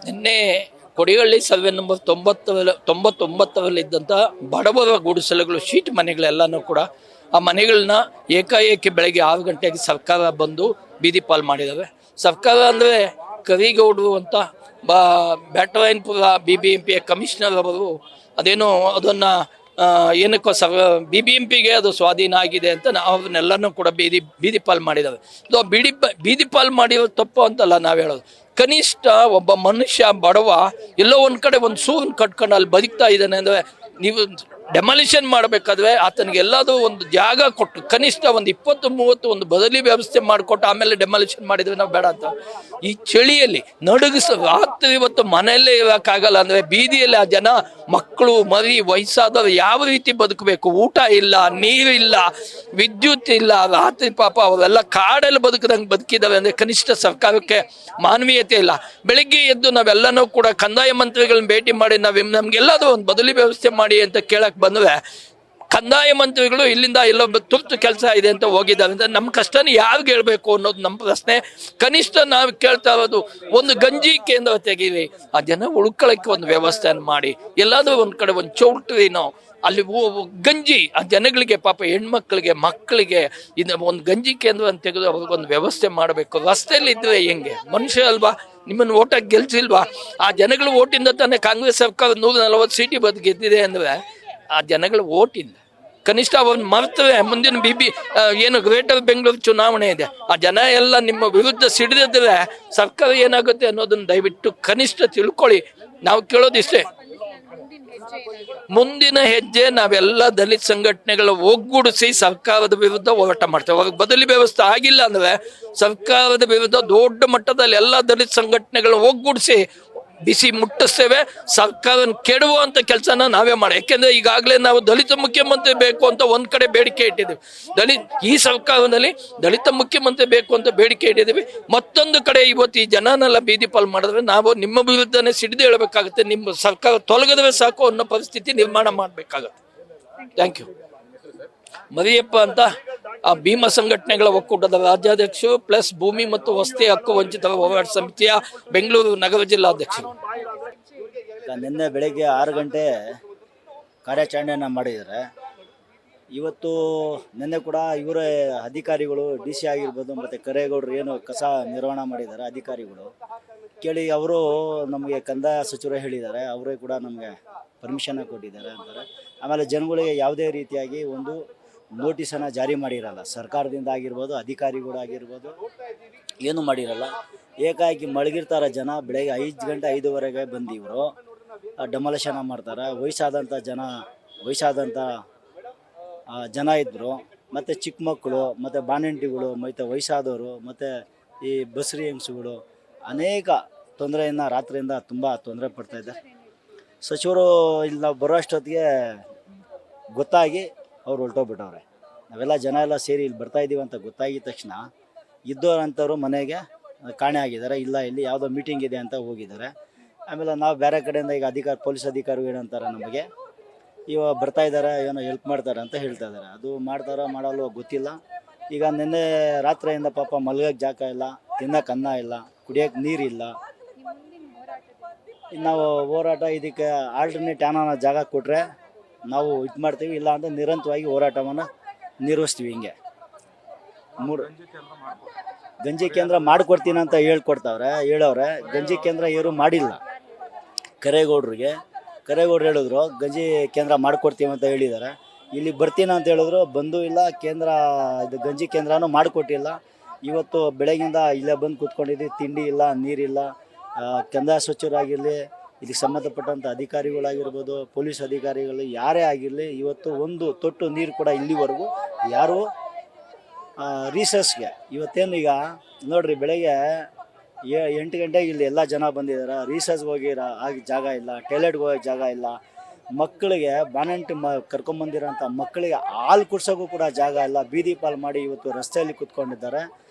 ನಿನ್ನೆ ಕೊಡಿಗಳ್ಳಿ survey number 99ರಲ್ಲಿದ್ದಂಥ ಬಡವರ ಗುಡಿಸಲುಗಳು sheet ಮನೆಗಳೆಲ್ಲನೂ ಕೂಡ ಆ ಮನೆಗಳನ್ನ ಏಕಾಏಕಿ ಬೆಳಗ್ಗೆ 6 ಗಂಟೆಗೆ ಸರ್ಕಾರ ಬಂದು ಬೀದಿ ಪಾಲ್ ಮಾಡಿದ್ದಾವೆ. ಸರ್ಕಾರ ಅಂದರೆ ಕರಿಗೌಡರು ಅಂತ ಬ್ಯಾಟರಾಯನ್ಪುರ BBMP ಕಮಿಷನರ್ ಅವರು ಅದೇನೋ ಅದನ್ನು ಏನಕ್ಕೋ BBMPಗೆ ಅದು ಸ್ವಾಧೀನ ಆಗಿದೆ ಅಂತ ಅವ್ರನ್ನೆಲ್ಲನೂ ಕೂಡ ಬೀದಿ ಪಾಲ್ ಮಾಡಿದ್ದಾವೆ. ಇದು ಬೀದಿ ಪಾಲ್ ಮಾಡಿರೋ ತಪ್ಪು ಅಂತಲ್ಲ ನಾವು ಹೇಳೋದು. ಕನಿಷ್ಠ ಒಬ್ಬ ಮನುಷ್ಯ ಬಡವ ಎಲ್ಲೋ ಒಂದು ಕಡೆ ಒಂದು ಸೂರನ್ನು ಕಟ್ಕೊಂಡು ಅಲ್ಲಿ ಬದುಕ್ತಾ ಇದ್ದಾನೆ ಅಂದರೆ ನೀವು ಡೆಮಾಲಿಷನ್ ಮಾಡಬೇಕಾದ್ರೆ ಆತನಿಗೆ ಎಲ್ಲಾದರೂ ಒಂದು ಜಾಗ ಕೊಟ್ಟು ಕನಿಷ್ಠ ಒಂದು 20-30 ಒಂದು ಬದಲಿ ವ್ಯವಸ್ಥೆ ಮಾಡಿಕೊಟ್ಟು ಆಮೇಲೆ ಡೆಮಾಲಿಷನ್ ಮಾಡಿದರೆ ನಾವು ಬೇಡ ಅಂತ. ಈ ಚಳಿಯಲ್ಲಿ ರಾತ್ರಿ ಇವತ್ತು ಮನೆಯಲ್ಲೇ ಇರೋಕ್ಕಾಗಲ್ಲ ಅಂದರೆ ಬೀದಿಯಲ್ಲಿ ಆ ಜನ ಮಕ್ಕಳು ಮರಿ ವಯಸ್ಸಾದವರು ಯಾವ ರೀತಿ ಬದುಕಬೇಕು? ಊಟ ಇಲ್ಲ, ನೀರು ಇಲ್ಲ, ವಿದ್ಯುತ್ ಇಲ್ಲ, ರಾತ್ರಿ ಪಾಪ ಅವರೆಲ್ಲ ಕಾಡಲ್ಲಿ ಬದುಕಿದ್ದಾವೆ ಅಂದರೆ ಕನಿಷ್ಠ ಸರ್ಕಾರಕ್ಕೆ ಮಾನವೀಯತೆ ಇಲ್ಲ. ಬೆಳಿಗ್ಗೆ ಎದ್ದು ನಾವೆಲ್ಲನೂ ಕೂಡ ಕಂದಾಯ ಮಂತ್ರಿಗಳನ್ನ ಭೇಟಿ ಮಾಡಿ ನಮಗೆಲ್ಲದೂ ಒಂದು ಬದಲಿ ವ್ಯವಸ್ಥೆ ಮಾಡಿ ಅಂತ ಕೇಳಕ್ಕೆ ಬಂದ್ರೆ ಕಂದಾಯ ಮಂತ್ರಿಗಳು ಇಲ್ಲಿಂದ ಎಲ್ಲೋ ತುರ್ತು ಕೆಲಸ ಇದೆ ಅಂತ ಹೋಗಿದ್ದಾರೆ ಅಂತ ನಮ್ಮ ಕಷ್ಟನ ಯಾರಿಗೆ ಹೇಳ್ಬೇಕು ಅನ್ನೋದು ನಮ್ಮ ಪ್ರಶ್ನೆ. ಕನಿಷ್ಠ ನಾವು ಕೇಳ್ತಾ ಇರೋದು ಒಂದು ಗಂಜಿ ಕೇಂದ್ರ ತೆಗೀರಿ, ಆ ಜನ ಉಳ್ಕೊಳ್ಳೋಕ್ಕೆ ಒಂದು ವ್ಯವಸ್ಥೆಯನ್ನು ಮಾಡಿ, ಎಲ್ಲಾದ್ರೂ ಒಂದು ಕಡೆ ಒಂದು ಚೌಲ್ಟ್ರಿನೋ ಅಲ್ಲಿ ಗಂಜಿ ಆ ಜನಗಳಿಗೆ ಪಾಪ ಹೆಣ್ಮಕ್ಳಿಗೆ ಮಕ್ಕಳಿಗೆ ಒಂದು ಗಂಜಿ ಕೇಂದ್ರ ಅಂತ ತೆಗೆದು ಅವ್ರಿಗೊಂದು ವ್ಯವಸ್ಥೆ ಮಾಡಬೇಕು. ರಸ್ತೆಯಲ್ಲಿ ಇದ್ರೆ ಹೆಂಗೆ? ಮನುಷ್ಯ ಅಲ್ವಾ? ನಿಮ್ಮನ್ನು ಓಟಾಗಿ ಗೆಲ್ಸಿಲ್ವಾ? ಆ ಜನಗಳು ಓಟಿಂದ ತಾನೇ ಕಾಂಗ್ರೆಸ್ ಸರ್ಕಾರ 140 ಸೀಟಿ ಗೆದ್ದಿದೆ ಅಂದರೆ ಆ ಜನಗಳ ಓಟಿಂದ. ಕನಿಷ್ಠ ಅವ್ರನ್ನ ಮರ್ತವೆ ಮುಂದಿನ ಏನು ಗ್ರೇಟರ್ ಬೆಂಗಳೂರು ಚುನಾವಣೆ ಇದೆ, ಆ ಜನ ಎಲ್ಲ ನಿಮ್ಮ ವಿರುದ್ಧ ಸಿಡಿದಿದ್ರೆ ಸರ್ಕಾರ ಏನಾಗುತ್ತೆ ಅನ್ನೋದನ್ನ ದಯವಿಟ್ಟು ಕನಿಷ್ಠ ತಿಳ್ಕೊಳ್ಳಿ. ನಾವು ಕೇಳೋದಿಷ್ಟೇ, ಮುಂದಿನ ಹೆಜ್ಜೆ ನಾವೆಲ್ಲ ದಲಿತ ಸಂಘಟನೆಗಳ ಒಗ್ಗೂಡಿಸಿ ಸರ್ಕಾರದ ವಿರುದ್ಧ ಹೋರಾಟ ಮಾಡ್ತೇವೆ. ಅವ್ರಿಗೆ ಬದಲಿ ವ್ಯವಸ್ಥೆ ಆಗಿಲ್ಲ ಅಂದ್ರೆ ಸರ್ಕಾರದ ವಿರುದ್ಧ ದೊಡ್ಡ ಮಟ್ಟದಲ್ಲಿ ಎಲ್ಲ ದಲಿತ ಸಂಘಟನೆಗಳನ್ನ ಒಗ್ಗೂಡಿಸಿ ಬಿಸಿ ಮುಟ್ಟಿಸ್ತೇವೆ. ಸರ್ಕಾರನ ಕೆಡುವಂತ ಕೆಲಸನ ನಾವೇ ಮಾಡಿ. ಯಾಕೆಂದ್ರೆ ಈಗಾಗಲೇ ನಾವು ದಲಿತ ಮುಖ್ಯಮಂತ್ರಿ ಬೇಕು ಅಂತ ಒಂದ್ ಕಡೆ ಬೇಡಿಕೆ ಇಟ್ಟಿದ್ದೀವಿ. ಈ ಸರ್ಕಾರದಲ್ಲಿ ದಲಿತ ಮುಖ್ಯಮಂತ್ರಿ ಬೇಕು ಅಂತ ಬೇಡಿಕೆ ಇಟ್ಟಿದ್ದೀವಿ. ಮತ್ತೊಂದು ಕಡೆ ಇವತ್ತು ಈ ಜನನೆಲ್ಲ ಬೀದಿ ಪಾಲ್ ಮಾಡಿದ್ರೆ ನಾವು ನಿಮ್ಮ ವಿರುದ್ಧನೇ ಸಿಡಿದು ಹೇಳಬೇಕಾಗುತ್ತೆ. ನಿಮ್ಮ ಸರ್ಕಾರ ತೊಲಗಿದ್ರೆ ಸಾಕು ಅನ್ನೋ ಪರಿಸ್ಥಿತಿ ನಿರ್ಮಾಣ ಮಾಡಬೇಕಾಗತ್ತೆ. Thank you. ಮರಿಯಪ್ಪ ಅಂತ ಆ ಭೀಮ ಸಂಘಟನೆಗಳ ಒಕ್ಕೂಟದ ರಾಜ್ಯಾಧ್ಯಕ್ಷರು ಪ್ಲಸ್ ಭೂಮಿ ಮತ್ತು ವಸತಿ ಹಕ್ಕು ವಂಚಿತರ ಹೋರಾಟ ಸಮಿತಿಯ ಬೆಂಗಳೂರು ನಗರ ಜಿಲ್ಲಾಧ್ಯಕ್ಷರು. ನಿನ್ನೆ ಬೆಳಗ್ಗೆ 6 ಗಂಟೆ ಕಾರ್ಯಾಚರಣೆಯನ್ನು ಮಾಡಿದ್ದಾರೆ. ಇವತ್ತು ನಿನ್ನೆ ಕೂಡ ಇವರೇ ಅಧಿಕಾರಿಗಳು DC ಆಗಿರ್ಬೋದು ಮತ್ತು ಕರೇಗೌಡರು ಏನು ಕಸ ನಿರ್ವಹಣೆ ಮಾಡಿದ್ದಾರೆ ಅಧಿಕಾರಿಗಳು ಕೇಳಿ ಅವರು ನಮಗೆ ಕಂದಾಯ ಸಚಿವರು ಹೇಳಿದ್ದಾರೆ, ಅವರೇ ಕೂಡ ನಮಗೆ ಪರ್ಮಿಷನ್ ಕೊಟ್ಟಿದ್ದಾರೆ ಅಂತಾರೆ. ಆಮೇಲೆ ಜನಗಳಿಗೆ ಯಾವುದೇ ರೀತಿಯಾಗಿ ಒಂದು ನೋಟಿಸನ್ನು ಜಾರಿ ಮಾಡಿರಲ್ಲ, ಸರ್ಕಾರದಿಂದ ಆಗಿರ್ಬೋದು ಅಧಿಕಾರಿಗಳಾಗಿರ್ಬೋದು ಏನು ಮಾಡಿರಲ್ಲ. ಏಕಾಏಕಿ ಮಲಗಿರ್ತಾರೆ ಜನ. ಬೆಳಗ್ಗೆ 5 ಗಂಟೆ 5:15ಗೆ ಬಂದು ಇವರು ಡೆಮಾಲಿಷನ್ ಮಾಡ್ತಾರೆ. ವಯಸ್ಸಾದಂಥ ಜನ ಇದ್ದರು, ಮತ್ತು ಚಿಕ್ಕ ಮಕ್ಕಳು, ಮತ್ತು ಬಾಣಂಟಿಗಳು, ಮತ್ತು ವಯಸ್ಸಾದವರು, ಮತ್ತು ಈ ಬಸ್ರಿ ಹೆಂಗಸುಗಳು ಅನೇಕ ತೊಂದರೆಯನ್ನು ರಾತ್ರಿಯಿಂದ ತುಂಬ ತೊಂದರೆ ಪಡ್ತಾಯಿದ್ದಾರೆ. ಸಚಿವರು ಇಲ್ಲಿ ನಾವು ಬರೋ ಅಷ್ಟೊತ್ತಿಗೆ ಗೊತ್ತಾಗಿ ಅವ್ರು ಹೊರಟೋಗ್ಬಿಟ್ಟವ್ರೆ. ನಾವೆಲ್ಲ ಜನ ಎಲ್ಲ ಸೇರಿ ಇಲ್ಲಿ ಬರ್ತಾಯಿದ್ದೀವಿ ಅಂತ ಗೊತ್ತಾಗಿದ ತಕ್ಷಣ ಇದ್ದೋರಂಥವ್ರು ಮನೆಗೆ ಕಾಣೆ ಆಗಿದ್ದಾರೆ. ಇಲ್ಲ ಇಲ್ಲಿ ಯಾವುದೋ ಮೀಟಿಂಗ್ ಇದೆ ಅಂತ ಹೋಗಿದ್ದಾರೆ. ಆಮೇಲೆ ನಾವು ಬೇರೆ ಕಡೆಯಿಂದ ಈಗ ಪೊಲೀಸ್ ಅಧಿಕಾರಿಗಳು ಏನಂತಾರೆ, ನಮಗೆ ಇವಾಗ ಬರ್ತಾಯಿದ್ದಾರೆ ಏನೋ ಹೆಲ್ಪ್ ಮಾಡ್ತಾರೆ ಅಂತ ಹೇಳ್ತಾ ಇದ್ದಾರೆ. ಅದು ಮಾಡ್ತಾರೋ ಮಾಡಲ್ವೋ ಗೊತ್ತಿಲ್ಲ. ಈಗ ನಿನ್ನೆ ರಾತ್ರಿಯಿಂದ ಪಾಪ ಮಲ್ಗೋಕ್ಕೆ ಜಾಗ ಇಲ್ಲ, ತಿನ್ನೋಕೆ ಅನ್ನ ಇಲ್ಲ, ಕುಡಿಯೋಕ್ಕೆ ನೀರಿಲ್ಲ. ನಾವು ಹೋರಾಟ ಇದಕ್ಕೆ ಆಲ್ಟರ್ನೇಟ್ ಏನಾನ ಜಾಗ ಕೊಟ್ಟರೆ ನಾವು ಇದು ಮಾಡ್ತೀವಿ, ಇಲ್ಲ ಅಂದರೆ ನಿರಂತರವಾಗಿ ಹೋರಾಟವನ್ನು ನಿರ್ವಹಿಸ್ತೀವಿ. ಹಿಂಗೆ ಗಂಜಿ ಕೇಂದ್ರ ಮಾಡಿಕೊಡ್ತೀನಿ ಅಂತ ಹೇಳವ್ರೆ. ಗಂಜಿ ಕೇಂದ್ರ ಏನು ಮಾಡಿಲ್ಲ. ಕರೇಗೌಡರು ಹೇಳಿದ್ರು ಗಂಜಿ ಕೇಂದ್ರ ಮಾಡಿಕೊಡ್ತೀವಿ ಅಂತ ಹೇಳಿದ್ದಾರೆ. ಇಲ್ಲಿ ಬರ್ತೀನಿ ಅಂತ ಹೇಳಿದ್ರು, ಬಂದೂ ಇಲ್ಲ. ಇದು ಗಂಜಿ ಕೇಂದ್ರನೂ ಮಾಡಿಕೊಟ್ಟಿಲ್ಲ. ಇವತ್ತು ಬೆಳಗಿಂದ ಇಲ್ಲೇ ಬಂದು ಕೂತ್ಕೊಂಡಿದ್ದೀವಿ. ತಿಂಡಿ ಇಲ್ಲ, ನೀರಿಲ್ಲ. ಕಂದಾಯ ಸಚಿವರಾಗಿರಲಿ, ಇದಕ್ಕೆ ಸಂಬಂಧಪಟ್ಟಂಥ ಅಧಿಕಾರಿಗಳಾಗಿರ್ಬೋದು, ಪೊಲೀಸ್ ಅಧಿಕಾರಿಗಳು ಯಾರೇ ಆಗಿರಲಿ, ಇವತ್ತು ಒಂದು ತೊಟ್ಟು ನೀರು ಕೂಡ ಇಲ್ಲಿವರೆಗೂ ಯಾರು ರೀಸರ್ಸ್ಗೆ ಇವತ್ತೇನು ಈಗ ನೋಡ್ರಿ, ಬೆಳಗ್ಗೆ 8 ಗಂಟೆಗೆ ಇಲ್ಲಿ ಎಲ್ಲ ಜನ ಬಂದಿದ್ದಾರೆ. ರೀಸರ್ಸ್ಗೆ ಆಗಿ ಜಾಗ ಇಲ್ಲ, ಟಾಯ್ಲೆಟ್ಗೆ ಹೋಗೋಕ್ಕೆ ಜಾಗ ಇಲ್ಲ. ಮಕ್ಕಳಿಗೆ ಕರ್ಕೊಂಬಂದಿರೋಂಥ ಮಕ್ಕಳಿಗೆ ಹಾಲು ಕುಡ್ಸೋಕ್ಕೂ ಕೂಡ ಜಾಗ ಇಲ್ಲ. ಬೀದಿ ಪಾಲ್ ಮಾಡಿ ಇವತ್ತು ರಸ್ತೆಯಲ್ಲಿ ಕೂತ್ಕೊಂಡಿದ್ದಾರೆ.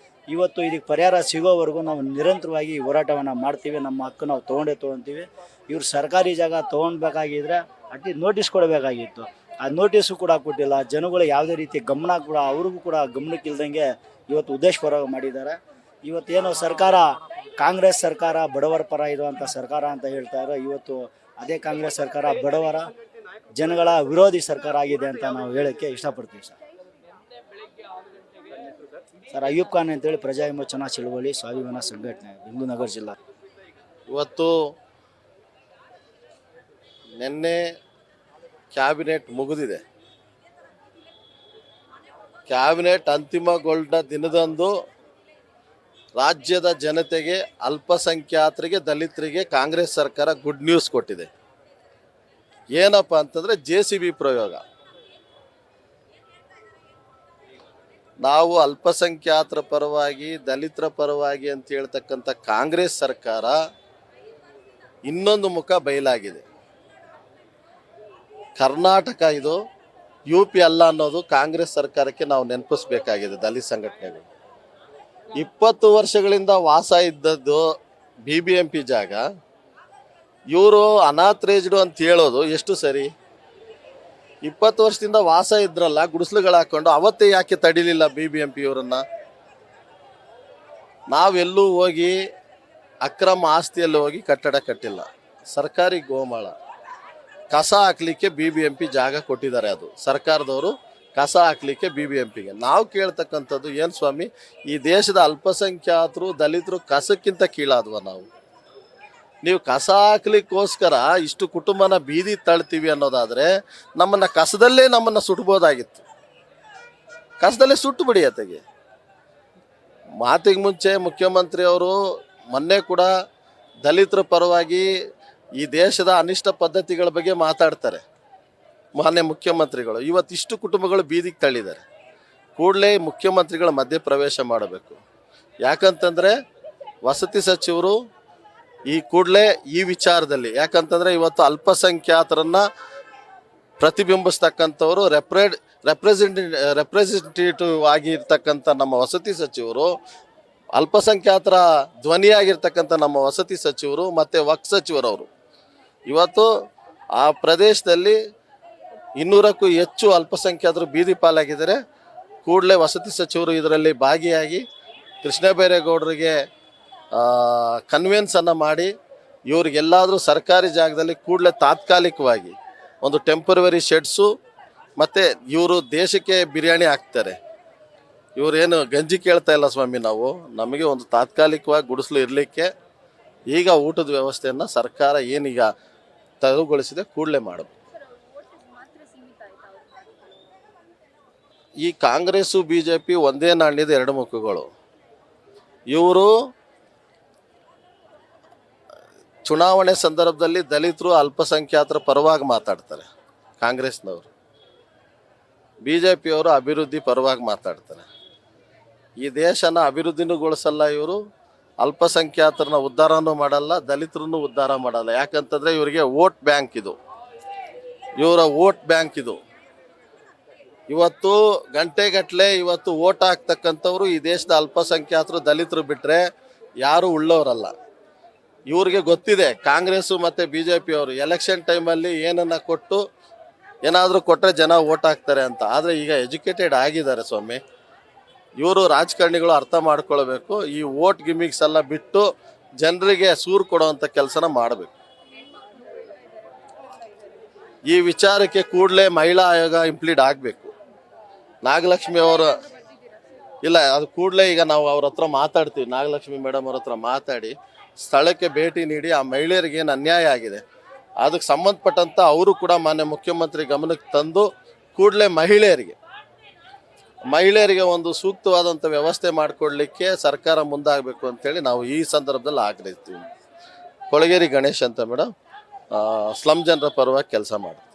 ಇವತ್ತು ಇದಕ್ಕೆ ಪರಿಹಾರ ಸಿಗೋವರೆಗೂ ನಾವು ನಿರಂತರವಾಗಿ ಹೋರಾಟವನ್ನು ಮಾಡ್ತೀವಿ. ನಮ್ಮ ಹಕ್ಕು ನಾವು ತೊಗೊಳ್ತೀವಿ. ಇವ್ರು ಸರ್ಕಾರಿ ಜಾಗ ತೊಗೊಳ್ಬೇಕಾಗಿದ್ದರೆ ಅಟ್ಲೀಸ್ಟ್ ನೋಟಿಸ್ ಕೊಡಬೇಕಾಗಿತ್ತು. ಆ ನೋಟಿಸು ಕೂಡ ಕೊಟ್ಟಿಲ್ಲ. ಜನಗಳು ಯಾವುದೇ ರೀತಿ ಗಮನ ಕೂಡ ಅವ್ರಿಗೂ ಕೂಡ ಗಮನಕ್ಕಿಲ್ದಂಗೆ ಇವತ್ತು ಉದ್ದೇಶಪೂರ್ವಕ ಮಾಡಿದ್ದಾರೆ. ಇವತ್ತೇನೋ ಸರ್ಕಾರ ಕಾಂಗ್ರೆಸ್ ಸರ್ಕಾರ ಬಡವರ ಪರ ಇರುವಂಥ ಸರ್ಕಾರ ಅಂತ ಹೇಳ್ತಾ ಇರೋ, ಇವತ್ತು ಅದೇ ಕಾಂಗ್ರೆಸ್ ಸರ್ಕಾರ ಬಡವರ ಜನಗಳ ವಿರೋಧಿ ಸರ್ಕಾರ ಆಗಿದೆ ಅಂತ ನಾವು ಹೇಳೋಕ್ಕೆ ಇಷ್ಟಪಡ್ತೀವಿ ಸರ್. ಸರ್ ಅಯ್ಯೂಬ್ ಖಾನ್ ಅಂತೇಳಿ ಪ್ರಜಾ ವಿಮೋಚನಾ ಚಳವಳಿ ಸ್ವಾಭಿಮಾನ ಸಂಘಟನೆ, ಬೆಂಗಳೂರು ನಗರ ಜಿಲ್ಲಾ. ಇವತ್ತು ನಿನ್ನೆ ಕ್ಯಾಬಿನೆಟ್ ಮುಗಿದಿದೆ. ಕ್ಯಾಬಿನೆಟ್ ಅಂತಿಮಗೊಂಡ ದಿನದಂದು ರಾಜ್ಯದ ಜನತೆಗೆ, ಅಲ್ಪಸಂಖ್ಯಾತರಿಗೆ, ದಲಿತರಿಗೆ ಕಾಂಗ್ರೆಸ್ ಸರ್ಕಾರ ಗುಡ್ ನ್ಯೂಸ್ ಕೊಟ್ಟಿದೆ. ಏನಪ್ಪ ಅಂತಂದರೆ JCB ಪ್ರಯೋಗ. ನಾವು ಅಲ್ಪಸಂಖ್ಯಾತರ ಪರವಾಗಿ, ದಲಿತರ ಪರವಾಗಿ ಅಂತ ಹೇಳ್ತಕ್ಕಂಥ ಕಾಂಗ್ರೆಸ್ ಸರ್ಕಾರ ಇನ್ನೊಂದು ಮುಖ ಬಯಲಾಗಿದೆ. ಕರ್ನಾಟಕ ಇದು, UP ಅಲ್ಲ ಅನ್ನೋದು ಕಾಂಗ್ರೆಸ್ ಸರ್ಕಾರಕ್ಕೆ ನಾವು ನೆನಪಿಸ್ಬೇಕಾಗಿದೆ. ದಲಿತ ಸಂಘಟನೆಗಳು 20 ವರ್ಷಗಳಿಂದ ವಾಸ ಇದ್ದದ್ದು BBMP ಜಾಗ, ಇವರು ಅನಾಥರೇಜ್ಡು ಅಂತ ಹೇಳೋದು ಎಷ್ಟು ಸರಿ? 20 ವರ್ಷದಿಂದ ವಾಸ ಇದ್ರಲ್ಲ, ಗುಡಿಸಲುಗಳು ಹಾಕೊಂಡು, ಅವತ್ತೇ ಯಾಕೆ ತಡಿಲಿಲ್ಲ BBMP ಇವರನ್ನ? ನಾವೆಲ್ಲೂ ಹೋಗಿ ಅಕ್ರಮ ಆಸ್ತಿಯಲ್ಲಿ ಹೋಗಿ ಕಟ್ಟಡ ಕಟ್ಟಿಲ್ಲ. ಸರ್ಕಾರಿ ಗೋಮಾಳ ಕಸ ಹಾಕ್ಲಿಕ್ಕೆ BBMP ಜಾಗ ಕೊಟ್ಟಿದ್ದಾರೆ. ಅದು ಸರ್ಕಾರದವರು ಕಸ ಹಾಕ್ಲಿಕ್ಕೆ BBMPಗೆ. ನಾವು ಕೇಳ್ತಕ್ಕಂಥದ್ದು ಏನು ಸ್ವಾಮಿ, ಈ ದೇಶದ ಅಲ್ಪಸಂಖ್ಯಾತರು, ದಲಿತರು ಕಸಕ್ಕಿಂತ ಕೀಳಾದ್ವ ನಾವು? ನೀವು ಕಸ ಹಾಕ್ಲಿಕ್ಕೋಸ್ಕರ ಇಷ್ಟು ಕುಟುಂಬನ ಬೀದಿ ತಳ್ತೀವಿ ಅನ್ನೋದಾದರೆ ನಮ್ಮನ್ನು ಕಸದಲ್ಲೇ ಸುಟ್ಬೋದಾಗಿತ್ತು. ಕಸದಲ್ಲೇ ಸುಟ್ಟು ಬಿಡಿ ಅತೆಗೆ. ಮಾತಿಗೆ ಮುಂಚೆ ಮುಖ್ಯಮಂತ್ರಿ ಅವರು ಮೊನ್ನೆ ಕೂಡ ದಲಿತರ ಪರವಾಗಿ ಈ ದೇಶದ ಅನಿಷ್ಟ ಪದ್ಧತಿಗಳ ಬಗ್ಗೆ ಮಾತಾಡ್ತಾರೆ. ಮಾನ್ಯ ಮುಖ್ಯಮಂತ್ರಿಗಳು ಇವತ್ತಿಷ್ಟು ಕುಟುಂಬಗಳು ಬೀದಿಗೆ ತಳ್ಳಿದ್ದಾರೆ. ಕೂಡಲೇ ಮುಖ್ಯಮಂತ್ರಿಗಳ ಮಧ್ಯೆ ಪ್ರವೇಶ ಮಾಡಬೇಕು. ಯಾಕಂತಂದರೆ ವಸತಿ ಸಚಿವರು ಈ ಕೂಡಲೇ ಈ ವಿಚಾರದಲ್ಲಿ, ಯಾಕಂತಂದರೆ ಇವತ್ತು ಅಲ್ಪಸಂಖ್ಯಾತರನ್ನು ಪ್ರತಿಬಿಂಬಿಸ್ತಕ್ಕಂಥವರು ರೆಪ್ರೆಸೆಂಟೇಟಿವ್ ಆಗಿರ್ತಕ್ಕಂಥ ನಮ್ಮ ವಸತಿ ಸಚಿವರು, ಅಲ್ಪಸಂಖ್ಯಾತರ ಧ್ವನಿಯಾಗಿರ್ತಕ್ಕಂಥ ನಮ್ಮ ವಸತಿ ಸಚಿವರು ಮತ್ತು ವಕ್ಫ್ ಸಚಿವರವರು ಇವತ್ತು ಆ ಪ್ರದೇಶದಲ್ಲಿ 200ಕ್ಕೂ ಹೆಚ್ಚು ಅಲ್ಪಸಂಖ್ಯಾತರು ಬೀದಿ ಪಾಲಾಗಿದ್ದಾರೆ. ಕೂಡಲೇ ವಸತಿ ಸಚಿವರು ಇದರಲ್ಲಿ ಭಾಗಿಯಾಗಿ ಕೃಷ್ಣ ಬೈರೇಗೌಡರಿಗೆ ಕನ್ವೆನ್ಸನ್ನು ಮಾಡಿ ಇವ್ರಿಗೆಲ್ಲಾದರೂ ಸರ್ಕಾರಿ ಜಾಗದಲ್ಲಿ ಕೂಡಲೇ ತಾತ್ಕಾಲಿಕವಾಗಿ ಒಂದು ಟೆಂಪರವರಿ ಶೆಡ್ಸು, ಮತ್ತು ಇವರು ದೇಶಕ್ಕೆ ಬಿರಿಯಾನಿ ಹಾಕ್ತಾರೆ. ಇವರೇನು ಗಂಜಿ ಕೇಳ್ತಾ ಇಲ್ಲ ಸ್ವಾಮಿ, ನಾವು ನಮಗೆ ಒಂದು ತಾತ್ಕಾಲಿಕವಾಗಿ ಗುಡಿಸಲು ಇರಲಿಕ್ಕೆ ಈಗ ಊಟದ ವ್ಯವಸ್ಥೆಯನ್ನು ಸರ್ಕಾರ ಏನೀಗ ತೆರವುಗೊಳಿಸಿದೆ, ಕೂಡಲೇ ಮಾಡಬೇಕು. ಈ ಕಾಂಗ್ರೆಸ್ಸು BJP ಒಂದೇ ನಾಣ್ಯದ ಎರಡು ಮುಖಗಳು. ಇವರು ಚುನಾವಣೆ ಸಂದರ್ಭದಲ್ಲಿ ದಲಿತರು, ಅಲ್ಪಸಂಖ್ಯಾತರ ಪರವಾಗಿ ಮಾತಾಡ್ತಾರೆ ಕಾಂಗ್ರೆಸ್ನವರು. BJPಯವರು ಅಭಿವೃದ್ಧಿ ಪರವಾಗಿ ಮಾತಾಡ್ತಾರೆ. ಈ ದೇಶನ ಅಭಿವೃದ್ಧಿನೂಗೊಳಿಸಲ್ಲ ಇವರು, ಅಲ್ಪಸಂಖ್ಯಾತರನ್ನ ಉದ್ಧಾರನೂ ಮಾಡಲ್ಲ, ದಲಿತರನ್ನು ಉದ್ಧಾರ ಮಾಡಲ್ಲ. ಯಾಕಂತಂದರೆ ಇವರಿಗೆ ವೋಟ್ ಬ್ಯಾಂಕ್ ಇದು, ಇವರ ವೋಟ್ ಬ್ಯಾಂಕ್ ಇದು. ಇವತ್ತು ಗಂಟೆಗಟ್ಟಲೆ ಇವತ್ತು ವೋಟ್ ಹಾಕ್ತಕ್ಕಂಥವ್ರು ಈ ದೇಶದ ಅಲ್ಪಸಂಖ್ಯಾತರು, ದಲಿತರು ಬಿಟ್ಟರೆ ಯಾರೂ ಉಳ್ಳವರಲ್ಲ. ಇವ್ರಿಗೆ ಗೊತ್ತಿದೆ ಕಾಂಗ್ರೆಸ್ಸು ಮತ್ತು BJPಯವರು ಎಲೆಕ್ಷನ್ ಟೈಮಲ್ಲಿ ಏನನ್ನು ಕೊಟ್ಟು ಏನಾದರೂ ಕೊಟ್ಟರೆ ಜನ ವೋಟ್ ಹಾಕ್ತಾರೆ ಅಂತ. ಆದರೆ ಈಗ ಎಜುಕೇಟೆಡ್ ಆಗಿದ್ದಾರೆ ಸ್ವಾಮಿ. ಇವರು ರಾಜಕಾರಣಿಗಳು ಅರ್ಥ ಮಾಡ್ಕೊಳ್ಬೇಕು. ಈ ವೋಟ್ ಗಿಮಿಕ್ಸ್ ಎಲ್ಲ ಬಿಟ್ಟು ಜನರಿಗೆ ಸೂರು ಕೊಡುವಂಥ ಕೆಲಸನ ಮಾಡಬೇಕು. ಈ ವಿಚಾರಕ್ಕೆ ಕೂಡಲೇ ಮಹಿಳಾ ಆಯೋಗ ಇಂಪ್ಲೀಡ್ ಆಗಬೇಕು. ನಾಗಲಕ್ಷ್ಮಿ ಅವರು ಇಲ್ಲ, ಅದು ಕೂಡಲೇ ಈಗ ನಾವು ಅವ್ರ ಹತ್ರ ಮಾತಾಡ್ತೀವಿ. ನಾಗಲಕ್ಷ್ಮಿ ಮೇಡಮ್ ಅವ್ರ ಹತ್ರ ಮಾತಾಡಿ ಸ್ಥಳಕ್ಕೆ ಭೇಟಿ ನೀಡಿ ಆ ಮಹಿಳೆಯರಿಗೆ ಏನು ಅನ್ಯಾಯ ಆಗಿದೆ ಅದಕ್ಕೆ ಸಂಬಂಧಪಟ್ಟಂಥ ಅವರು ಕೂಡ ಮಾನ್ಯ ಮುಖ್ಯಮಂತ್ರಿ ಗಮನಕ್ಕೆ ತಂದು ಕೂಡಲೇ ಮಹಿಳೆಯರಿಗೆ ಒಂದು ಸೂಕ್ತವಾದಂಥ ವ್ಯವಸ್ಥೆ ಮಾಡಿಕೊಡ್ಲಿಕ್ಕೆ ಸರ್ಕಾರ ಮುಂದಾಗಬೇಕು ಅಂತೇಳಿ ನಾವು ಈ ಸಂದರ್ಭದಲ್ಲಿ ಆಗ್ರಹಿಸ್ತೀವಿ. ಕೊಳಗೇರಿ ಗಣೇಶ್ ಅಂತ ಮೇಡಮ್, ಸ್ಲಮ್ ಜನರ ಪರವಾಗಿ ಕೆಲಸ ಮಾಡ್ತೀವಿ.